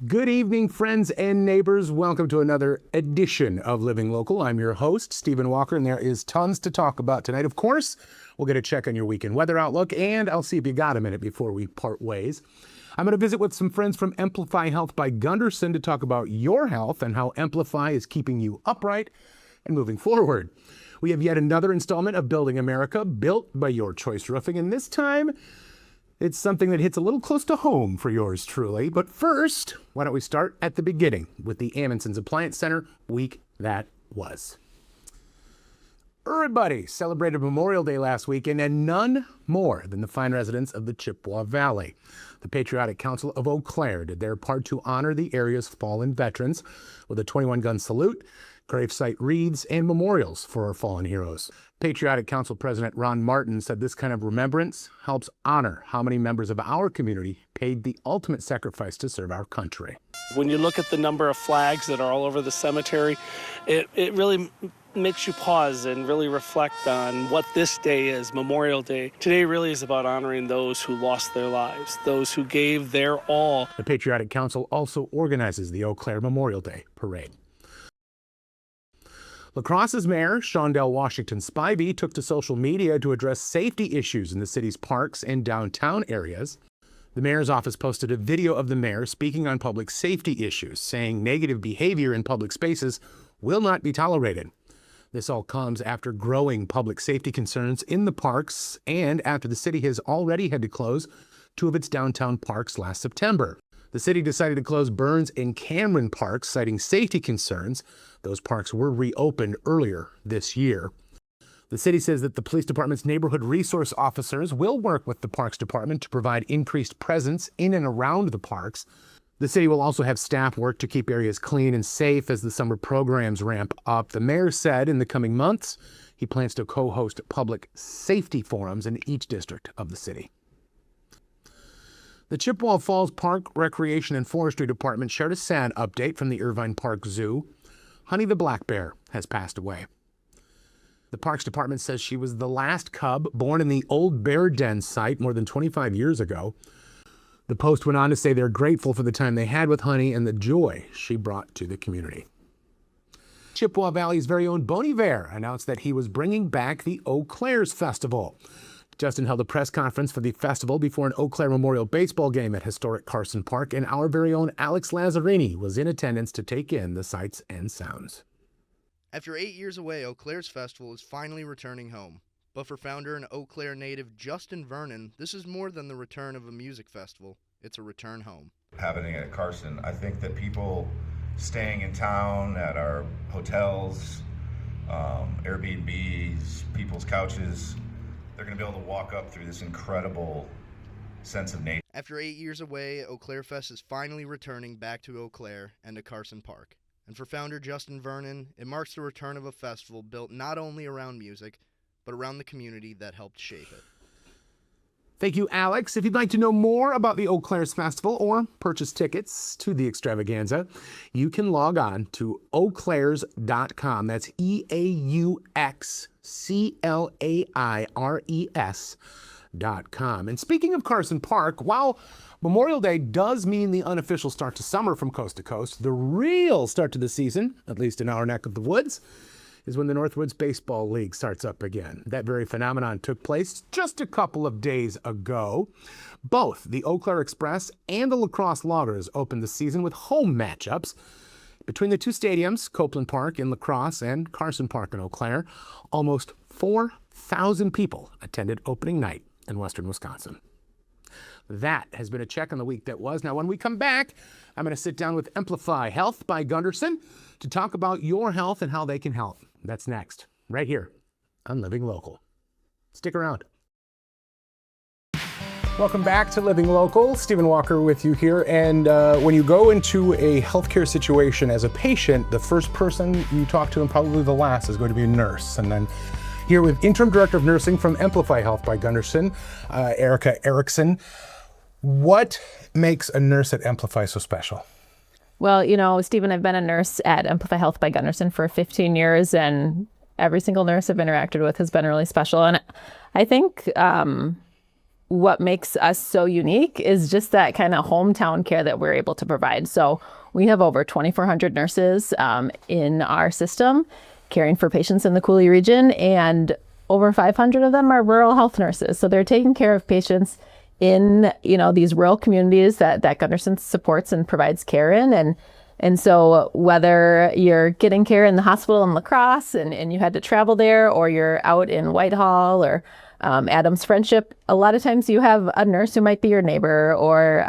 Good evening, friends and neighbors. Welcome to another edition of Living Local. I'm your host, Stephen Walker, and there is tons to talk about tonight. Of course, we'll get a check on your weekend weather outlook, and I'll see if you got a minute before we part ways. I'm going to visit with some friends from Amplify Health by Gundersen to talk about your health and how Emplify is keeping you upright and moving forward. We have yet another installment of Building America, built by Your Choice Roofing, and this time it's something that hits a little close to home for yours truly. But first, why don't we start at the beginning with the Amundson's Appliance Center week that was. Everybody celebrated Memorial Day last weekend, and none more than the fine residents of the Chippewa Valley. The Patriotic Council of Eau Claire did their part to honor the area's fallen veterans with a 21-gun salute, gravesite wreaths, and memorials for our fallen heroes. Patriotic Council President Ron Martin said this kind of remembrance helps honor how many members of our community paid the ultimate sacrifice to serve our country. When you look at the number of flags that are all over the cemetery, it really makes you pause and really reflect on what this day is, Memorial Day. Today really is about honoring those who lost their lives, those who gave their all. The Patriotic Council also organizes the Eau Claire Memorial Day Parade. La Crosse's mayor, Shondell Washington Spivey, took to social media to address safety issues in the city's parks and downtown areas. The mayor's office posted a video of the mayor speaking on public safety issues, saying negative behavior in public spaces will not be tolerated. This all comes after growing public safety concerns in the parks and after the city has already had to close two of its downtown parks last September. The city decided to close Burns and Cameron parks, citing safety concerns. Those parks were reopened earlier this year. The city says that the police department's neighborhood resource officers will work with the parks department to provide increased presence in and around the parks. The city will also have staff work to keep areas clean and safe as the summer programs ramp up. The mayor said in the coming months, he plans to co-host public safety forums in each district of the city. The Chippewa Falls Park Recreation and Forestry Department shared a sad update from the Irvine Park Zoo. Honey the black bear has passed away. The Parks Department says she was the last cub born in the old bear den site more than 25 years ago. The Post went on to say they're grateful for the time they had with Honey and the joy she brought to the community. Chippewa Valley's very own Bon Iver announced that he was bringing back the Eau Claire's Festival. Justin held a press conference for the festival before an Eau Claire Memorial baseball game at historic Carson Park, and our very own Alex Lazzarini was in attendance to take in the sights and sounds. After 8 years away, Eau Claire's festival is finally returning home. But for founder and Eau Claire native Justin Vernon, this is more than the return of a music festival. It's a return home. Happening at Carson, I think that people staying in town at our hotels, Airbnbs, people's couches, they're going to be able to walk up through this incredible sense of nature. After 8 years away, Eau Claire Fest is finally returning back to Eau Claire and to Carson Park. And for founder Justin Vernon, it marks the return of a festival built not only around music, but around the community that helped shape it. Thank you, Alex. If you'd like to know more about the Eau Claire's Festival or purchase tickets to the extravaganza, you can log on to eauclairs.com. That's EAUXCLAIRES.com. And speaking of Carson Park, while Memorial Day does mean the unofficial start to summer from coast to coast, the real start to the season, at least in our neck of the woods, is when the Northwoods Baseball League starts up again. That very phenomenon took place just a couple of days ago. Both the Eau Claire Express and the La Crosse Loggers opened the season with home matchups. Between the two stadiums, Copeland Park in La Crosse and Carson Park in Eau Claire, almost 4,000 people attended opening night in western Wisconsin. That has been a check on the week that was. Now, when we come back, I'm going to sit down with Emplify Health by Gundersen to talk about your health and how they can help. That's next, right here on Living Local. Stick around. Welcome back to Living Local. Stephen Walker with you here. And when you go into a healthcare situation as a patient, the first person you talk to and probably the last is going to be a nurse. And then here with Interim Director of Nursing from Amplify Health by Gundersen, Ericksen. What makes a nurse at Amplify so special? Well, you know, Stephen, I've been a nurse at Amplify Health by Gundersen for 15 years, and every single nurse I've interacted with has been really special. And I think what makes us so unique is just that kind of hometown care that we're able to provide. So we have over 2,400 nurses in our system caring for patients in the Cooley region, and over 500 of them are rural health nurses. So they're taking care of patients in, these rural communities that Gundersen supports and provides care in. And so whether you're getting care in the hospital in La Crosse and you had to travel there, or you're out in Whitehall or Adams Friendship, a lot of times you have a nurse who might be your neighbor, or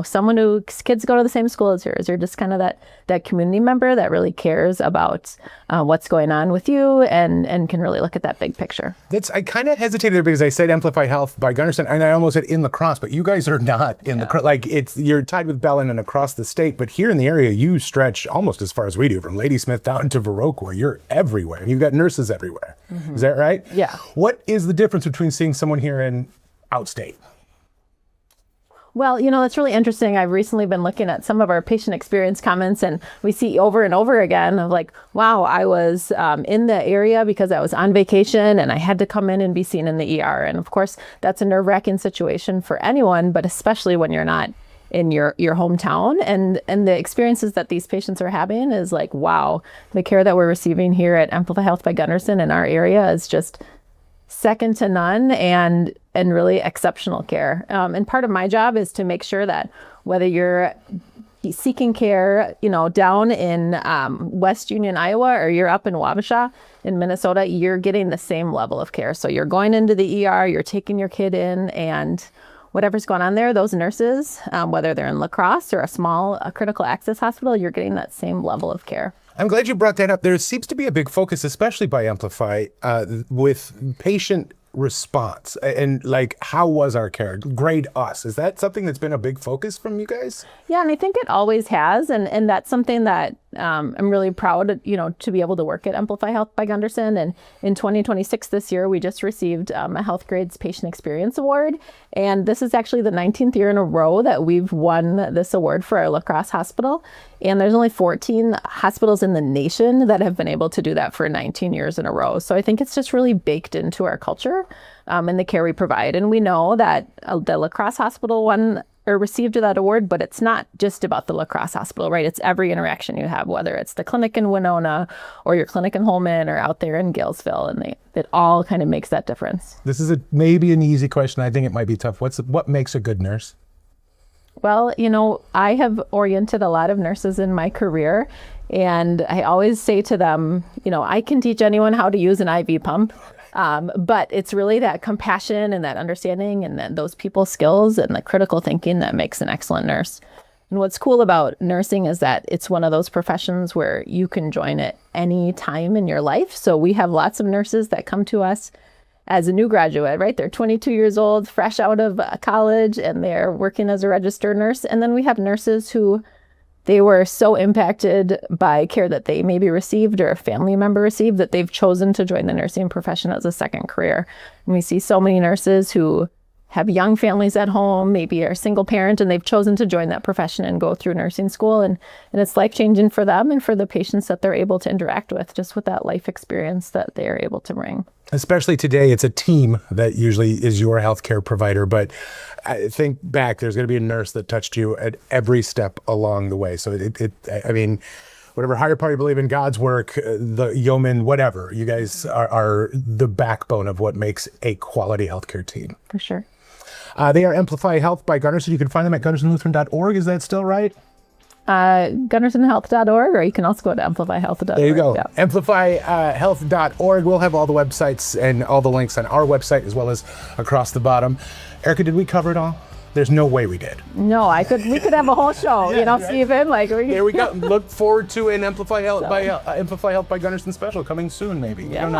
someone whose kids go to the same school as yours, or just kind of that community member that really cares about what's going on with you and can really look at that big picture. I kind of hesitated there because I said Amplify Health by Gundersen, and I almost said in La Crosse, but you guys are not in you're tied with Bellin and across the state, but here in the area you stretch almost as far as we do, from Ladysmith down to Viroqua. You're everywhere. You've got nurses everywhere. Mm-hmm. Is that right? Yeah. What is the difference between seeing someone here and outstate? Well, that's really interesting. I've recently been looking at some of our patient experience comments, and we see over and over again of like, wow, I was in the area because I was on vacation and I had to come in and be seen in the ER. And of course, that's a nerve-wracking situation for anyone, but especially when you're not in your hometown. And the experiences that these patients are having is like, wow, the care that we're receiving here at Amplify Health by Gundersen in our area is just second to none, and really exceptional care. And part of my job is to make sure that whether you're seeking care, down in West Union, Iowa, or you're up in Wabasha in Minnesota, you're getting the same level of care. So you're going into the ER, you're taking your kid in, and whatever's going on there, those nurses, whether they're in La Crosse or a small critical access hospital, you're getting that same level of care. I'm glad you brought that up. There seems to be a big focus, especially by Amplify, with patient response and like, how was our care? Grade us. Is that something that's been a big focus from you guys? Yeah, and I think it always has, and that's something that I'm really proud, to be able to work at Amplify Health by Gundersen. And in 2026, this year, we just received a Health Grades Patient Experience Award, and this is actually the 19th year in a row that we've won this award for our La Crosse Hospital. And there's only 14 hospitals in the nation that have been able to do that for 19 years in a row. So I think it's just really baked into our culture and the care we provide. And we know that the La Crosse Hospital won or received that award, but it's not just about the La Crosse Hospital, right? It's every interaction you have, whether it's the clinic in Winona or your clinic in Holman or out there in Galesville, and it all kind of makes that difference. This is maybe an easy question. I think it might be tough. What makes a good nurse? Well, I have oriented a lot of nurses in my career, and I always say to them, I can teach anyone how to use an IV pump, but it's really that compassion and that understanding and then those people skills and the critical thinking that makes an excellent nurse. And what's cool about nursing is that it's one of those professions where you can join at any time in your life. So we have lots of nurses that come to us as a new graduate, right? They're 22 years old, fresh out of college, and they're working as a registered nurse. And then we have nurses who they were so impacted by care that they maybe received or a family member received that they've chosen to join the nursing profession as a second career. And we see so many nurses who have young families at home, maybe are a single parent, and they've chosen to join that profession and go through nursing school. And it's life-changing for them and for the patients that they're able to interact with, just with that life experience that they're able to bring. Especially today, it's a team that usually is your healthcare provider. But I think back, there's going to be a nurse that touched you at every step along the way. So whatever higher power you believe in, God's work, the yeoman, whatever, you guys are the backbone of what makes a quality healthcare team. For sure. They are Amplify Health by Gundersen. You can find them at gundersenlutheran.org. Is that still right? Gundersenhealth.org, or you can also go to amplifyhealth.org. There you go. Yeah. Amplifyhealth.org. We'll have all the websites and all the links on our website as well as across the bottom. Erica, did we cover it all? There's no way we did. No, we could have a whole show, right? Stephen. There we go. Look forward to an Amplify Health by Gundersen special coming soon, maybe. Yeah. I don't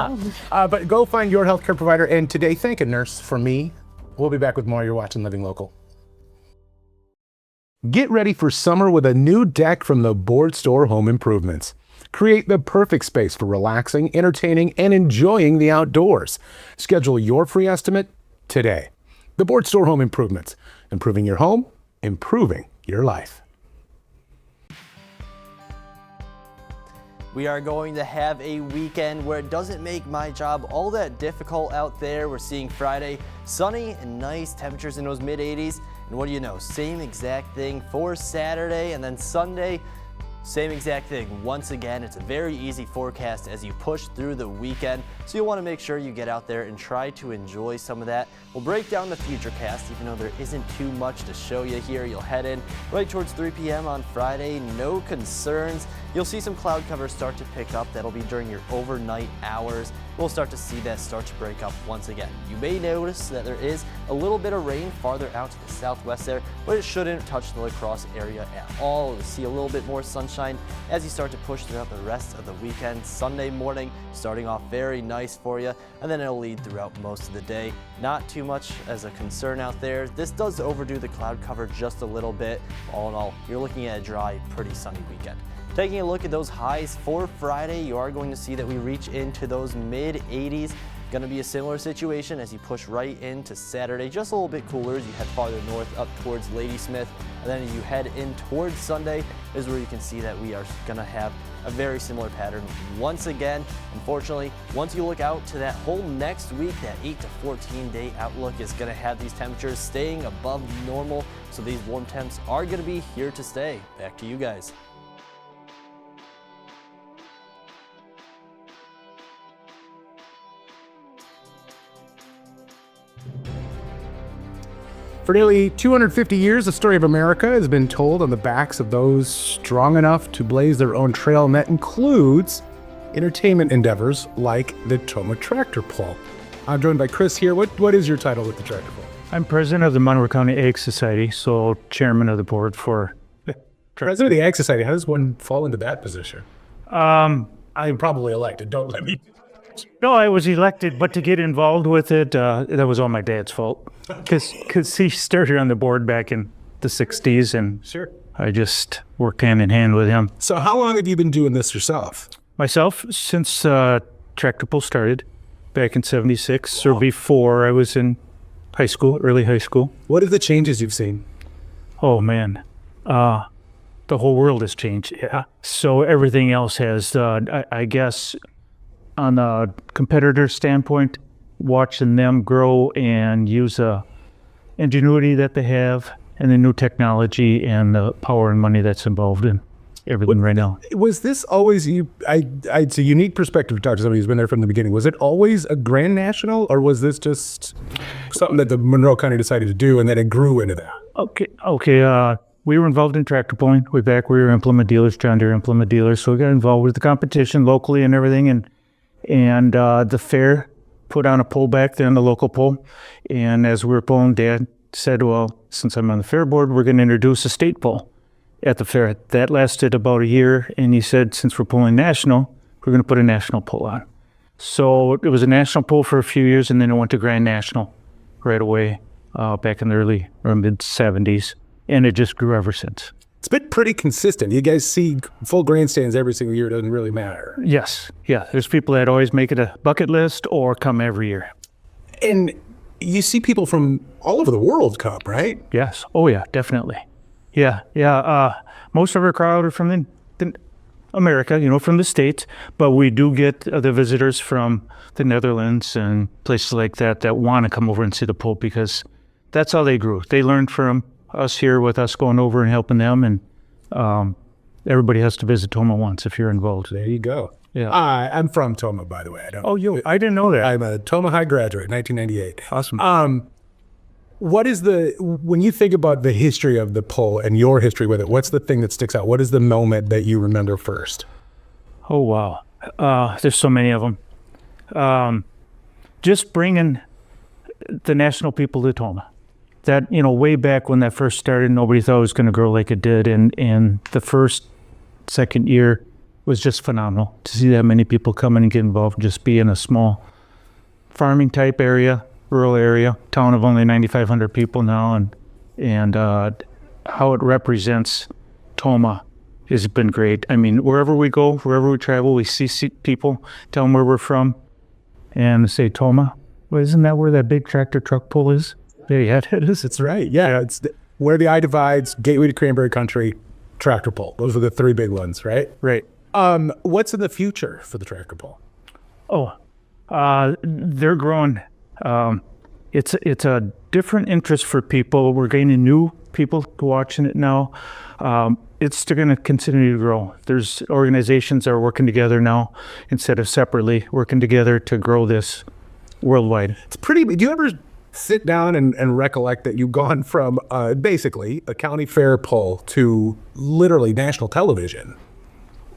know. But go find your healthcare provider. And today, thank a nurse from me. We'll be back with more. You're watching Living Local. Get ready for summer with a new deck from the Board Store Home Improvements. Create the perfect space for relaxing, entertaining, and enjoying the outdoors. Schedule your free estimate today. The Board Store Home Improvements. Improving your home, improving your life. We are going to have a weekend where it doesn't make my job all that difficult out there. We're seeing Friday sunny and nice temperatures in those mid-80s. And what do you know, same exact thing for Saturday, and then Sunday, same exact thing. Once again, it's a very easy forecast as you push through the weekend, so you'll want to make sure you get out there and try to enjoy some of that. We'll break down the Futurecast, even though there isn't too much to show you here. You'll head in right towards 3 p.m. on Friday, no concerns. You'll see some cloud cover start to pick up. That'll be during your overnight hours. We'll start to see that start to break up once again. You may notice that there is a little bit of rain farther out to the southwest there, but it shouldn't touch the La Crosse area at all. You'll see a little bit more sunshine as you start to push throughout the rest of the weekend. Sunday morning starting off very nice for you, and then it'll lead throughout most of the day. Not too much as a concern out there. This does overdo the cloud cover just a little bit. All in all, you're looking at a dry, pretty sunny weekend. Taking a look at those highs for Friday, you are going to see that we reach into those mid-80s. Going to be a similar situation as you push right into Saturday, just a little bit cooler as you head farther north up towards Ladysmith. And then as you head in towards Sunday is where you can see that we are going to have a very similar pattern once again. Unfortunately, once you look out to that whole next week, that 8 to 14 day outlook is going to have these temperatures staying above normal. So these warm temps are going to be here to stay. Back to you guys. For nearly 250 years, the story of America has been told on the backs of those strong enough to blaze their own trail, and that includes entertainment endeavors like the Tomah tractor pull. I'm joined by Chris here. What is your title with the tractor pull? I'm president of the Monroe County Ag Society, so chairman of the board for... President of the Ag Society, how does one fall into that position? I'm probably elected, don't let me... No, I was elected, but to get involved with it, that was all my dad's fault. Because he started on the board back in the 60s, and Sure. I just worked hand in hand with him. So how long have you been doing this yourself? Myself, since tractor pull started back in 76, or before I was in high school, early high school. What are the changes you've seen? Oh, man. The whole world has changed. Yeah. So everything else has, I guess, on a competitor standpoint, watching them grow and use the ingenuity that they have and the new technology and the power and money that's involved in everything right now. Was this always it's a unique perspective to talk to somebody who's been there from the beginning. Was it always a Grand National, or was this just something that the Monroe County decided to do and then it grew into that? Okay. We were involved in tractor pulling way back. We were implement dealers, John Deere implement dealers. So we got involved with the competition locally and everything. And the fair put on a pull back there on the local pull. And as we were pulling, Dad said, well, since I'm on the fair board, we're going to introduce a state pull at the fair. That lasted about a year. And he said, since we're pulling national, we're going to put a national pull on. So it was a national pull for a few years, and then it went to Grand National right away back in the early or mid 70s. And it just grew ever since. It's been pretty consistent. You guys see full grandstands every single year. It doesn't really matter. Yes. Yeah. There's people that always make it a bucket list or come every year. And you see people from all over the world come, right? Yes. Oh, yeah, definitely. Yeah. Most of our crowd are from the America, from the States, but we do get the visitors from the Netherlands and places like that want to come over and see the pull because that's how they grew. They learned from us here with us going over and helping them, and everybody has to visit Tomah once if you're involved. There you go. Yeah. I'm from Tomah, by the way. I didn't know that. I'm a Tomah High graduate, 1998. Awesome. What is when you think about the history of the pull and your history with it, what's the thing that sticks out? What is the moment that you remember first? Oh, wow. There's so many of them. Just bringing the national people to Tomah. That, way back when that first started, nobody thought it was going to grow like it did. And the second year was just phenomenal to see that many people come in and get involved, just be in a small farming type area, rural area, town of only 9,500 people now. And how it represents Tomah has been great. I mean, wherever we go, wherever we travel, we see people, tell them where we're from, and say, Tomah, well, isn't that where that big tractor truck pull is? Yeah, it is. It's right. Yeah, it's where the I divides, gateway to Cranberry Country, tractor pull. Those are the three big ones, right? Right. What's in the future for the tractor pull? Oh, they're growing. It's a different interest for people. We're gaining new people watching it now. It's still going to continue to grow. There's organizations that are working together now instead of separately, working together to grow this worldwide. It's pretty. Do you ever sit down and recollect that you've gone from basically a county fair pull to literally national television?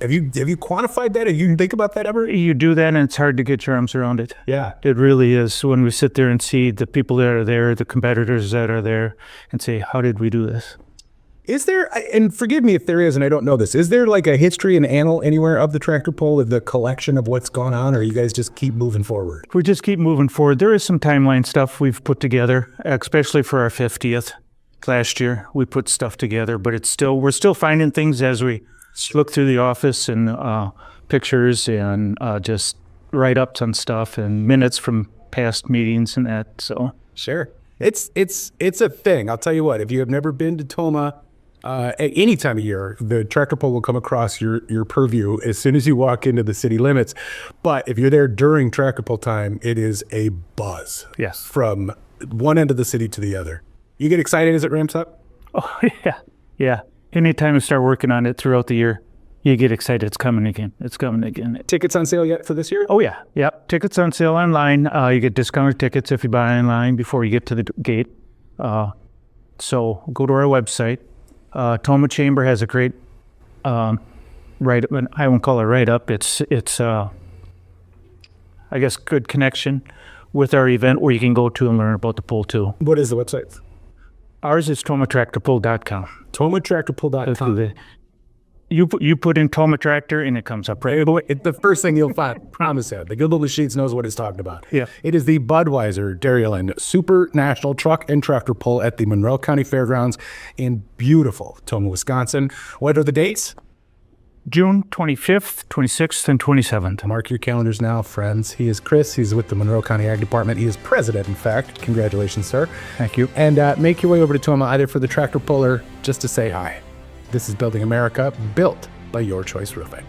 Have you quantified that? Have you think about that ever? You do that and it's hard to get your arms around it. Yeah. It really is. When we sit there and see the people that are there, the competitors that are there, and say, how did we do this? Is there, and forgive me if there is, and I don't know this, is there like a history and annal anywhere of the tractor pull, of the collection of what's gone on, or you guys just keep moving forward? We just keep moving forward. There is some timeline stuff we've put together, especially for our 50th last year. We put stuff together, but we're still finding things as we look through the office, and pictures and just write-ups on stuff and minutes from past meetings and that. So sure, it's a thing. I'll tell you what. If you have never been to Tomah at any time of year, the tractor pull will come across your purview as soon as you walk into the city limits. But if you're there during tractor pull time, it is a buzz. Yes, from one end of the city to the other. You get excited as it ramps up? Oh yeah. Anytime you start working on it throughout the year, you get excited. It's coming again. Tickets on sale yet for this year? Oh, yeah. Yep. Tickets on sale online. You get discounted tickets if you buy online before you get to the gate. So go to our website. Tomah Chamber has a great write-up. I won't call it write-up. It's I guess, good connection with our event where you can go to and learn about the pull too. What is the website? Ours is tomahtractorpull.com. tomahtractorpull.com. You put in Tomah Tractor and it comes up right away. It's the first thing you'll find. Promise you. The Google Sheets knows what it's talking about. Yeah. It is the Budweiser Dairyland Super National Truck and Tractor Pull at the Monroe County Fairgrounds in beautiful Tomah, Wisconsin. What are the dates? June 25th, 26th, and 27th. Mark your calendars now, friends. He is Chris. He's with the Monroe County Ag Department. He is president, in fact. Congratulations, sir. Thank you. And make your way over to Tomah either for the tractor puller, just to say hi. This is Building America, built by Your Choice Roofing.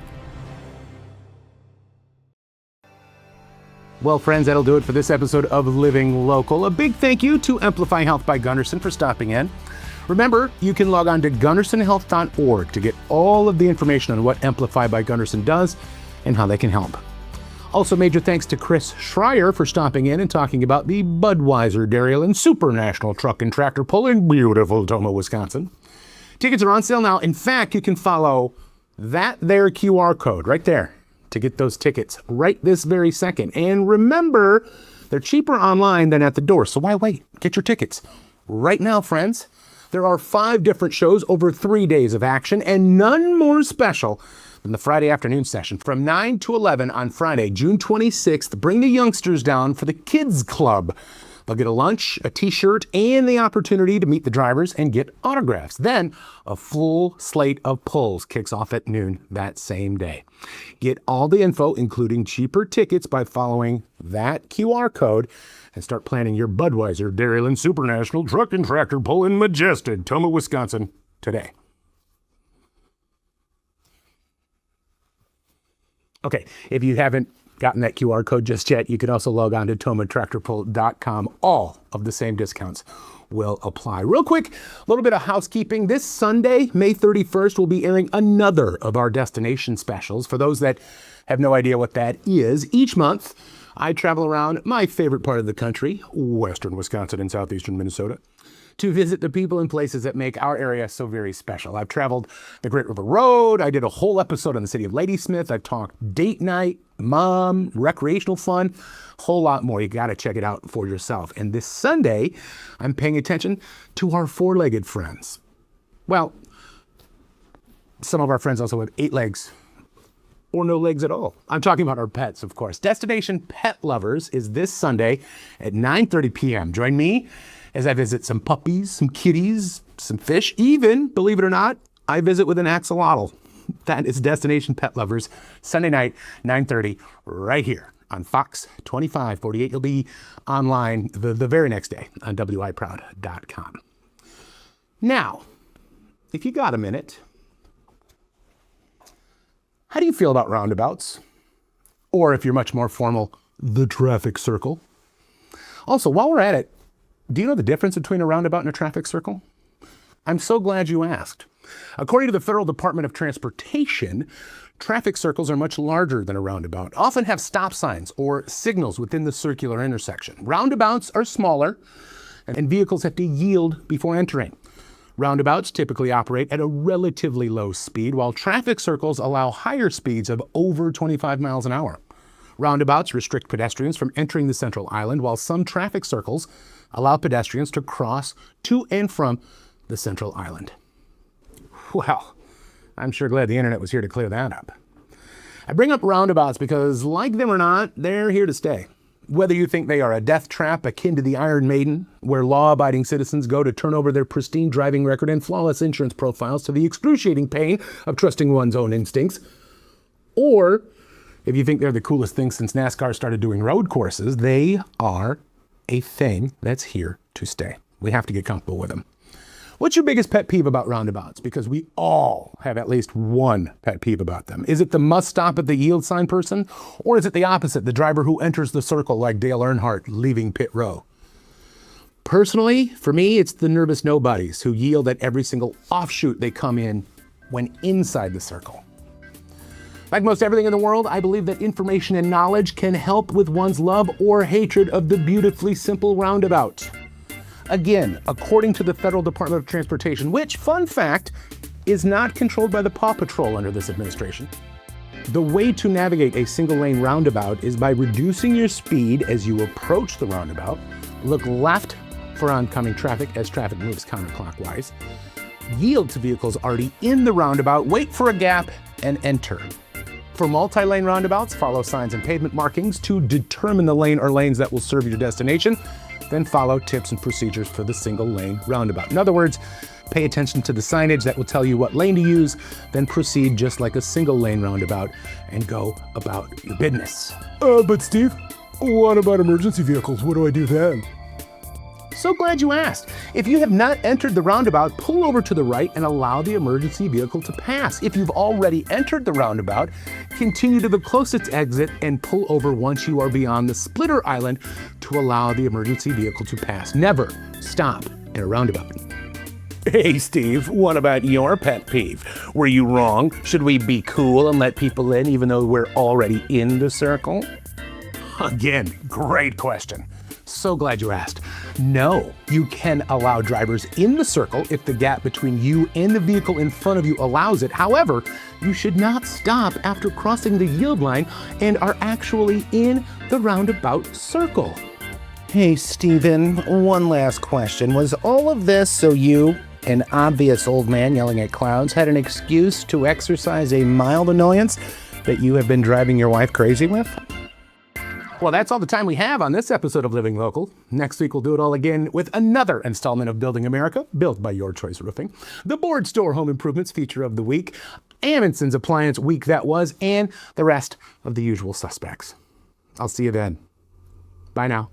Well, friends, that'll do it for this episode of Living Local. A big thank you to Emplify Health by Gundersen for stopping in. Remember, you can log on to gundersenhealth.org to get all of the information on what Amplify by Gundersen does and how they can help. Also, major thanks to Chris Schreier for stopping in and talking about the Budweiser Dairyland Super National Truck and Tractor Pull in beautiful Tomah, Wisconsin. Tickets are on sale now. In fact, you can follow that there QR code right there to get those tickets right this very second. And remember, they're cheaper online than at the door, so why wait? Get your tickets right now, friends. There are 5 different shows over 3 days of action, and none more special than the Friday afternoon session from 9 to 11 on Friday, June 26th. Bring the youngsters down for the Kids Club. They'll get a lunch, a t-shirt, and the opportunity to meet the drivers and get autographs. Then a full slate of pulls kicks off at noon that same day. Get all the info, including cheaper tickets, by following that QR code and start planning your Budweiser Dairyland Super National Truck and Tractor Pull in majestic Tomah, Wisconsin today. Okay, if you haven't gotten that QR code just yet, you can also log on to tomahtractorpull.com. All of the same discounts will apply. Real quick, a little bit of housekeeping. This Sunday, May 31st, we'll be airing another of our destination specials. For those that have no idea what that is, each month I travel around my favorite part of the country, western Wisconsin and southeastern Minnesota, to visit the people and places that make our area so very special. I've traveled the Great River Road. I did a whole episode on the city of Ladysmith. I've talked date night, mom, recreational fun, a whole lot more. You got to check it out for yourself. And this Sunday, I'm paying attention to our 4-legged friends. Well, some of our friends also have 8 legs or no legs at all. I'm talking about our pets, of course. Destination Pet Lovers is this Sunday at 9:30 p.m. Join me as I visit some puppies, some kitties, some fish, even, believe it or not, I visit with an axolotl. That is Destination Pet Lovers, Sunday night, 9:30, right here on Fox 2548. You'll be online the very next day on wiproud.com. Now, if you got a minute, How do you feel about roundabouts? Or if you're much more formal, the traffic circle. Also, while we're at it, do you know the difference between a roundabout and a traffic circle? I'm so glad you asked. According to the Federal Department of Transportation, traffic circles are much larger than a roundabout, often have stop signs or signals within the circular intersection. Roundabouts are smaller, and vehicles have to yield before entering. Roundabouts typically operate at a relatively low speed, while traffic circles allow higher speeds of over 25 miles an hour. Roundabouts restrict pedestrians from entering the central island, while some traffic circles allow pedestrians to cross to and from the central island. Well, I'm sure glad the internet was here to clear that up. I bring up roundabouts because, like them or not, they're here to stay. Whether you think they are a death trap akin to the Iron Maiden, where law-abiding citizens go to turn over their pristine driving record and flawless insurance profiles to the excruciating pain of trusting one's own instincts, or if you think they're the coolest thing since NASCAR started doing road courses, they are a thing that's here to stay. We have to get comfortable with them. What's your biggest pet peeve about roundabouts? Because we all have at least one pet peeve about them. Is it the must stop at the yield sign person? Or is it the opposite, the driver who enters the circle like Dale Earnhardt leaving pit row? Personally, for me, it's the nervous nobodies who yield at every single offshoot they come in when inside the circle. Like most everything in the world, I believe that information and knowledge can help with one's love or hatred of the beautifully simple roundabout. Again, according to the Federal Department of Transportation, which, fun fact, is not controlled by the Paw Patrol under this administration, the way to navigate a single-lane roundabout is by reducing your speed as you approach the roundabout, look left for oncoming traffic as traffic moves counterclockwise, yield to vehicles already in the roundabout, wait for a gap, and enter. For multi-lane roundabouts, follow signs and pavement markings to determine the lane or lanes that will serve your destination, then follow tips and procedures for the single lane roundabout. In other words, pay attention to the signage that will tell you what lane to use, then proceed just like a single lane roundabout and go about your business. But Steve, what about emergency vehicles? What do I do then? So glad you asked. If you have not entered the roundabout, pull over to the right and allow the emergency vehicle to pass. If you've already entered the roundabout, continue to the closest exit and pull over once you are beyond the splitter island to allow the emergency vehicle to pass. Never stop in a roundabout. Hey Steve, what about your pet peeve? Were you wrong? Should we be cool and let people in even though we're already in the circle? Again, great question. So glad you asked. No, you can allow drivers in the circle if the gap between you and the vehicle in front of you allows it. However, you should not stop after crossing the yield line and are actually in the roundabout circle. Hey Steven, one last question. Was all of this so you, an obvious old man yelling at clouds, had an excuse to exercise a mild annoyance that you have been driving your wife crazy with? Well, that's all the time we have on this episode of Living Local. Next week, we'll do it all again with another installment of Building America, built by Your Choice Roofing, the Board Store Home Improvements feature of the week, Amundson's Appliance week that was, and the rest of the usual suspects. I'll see you then. Bye now.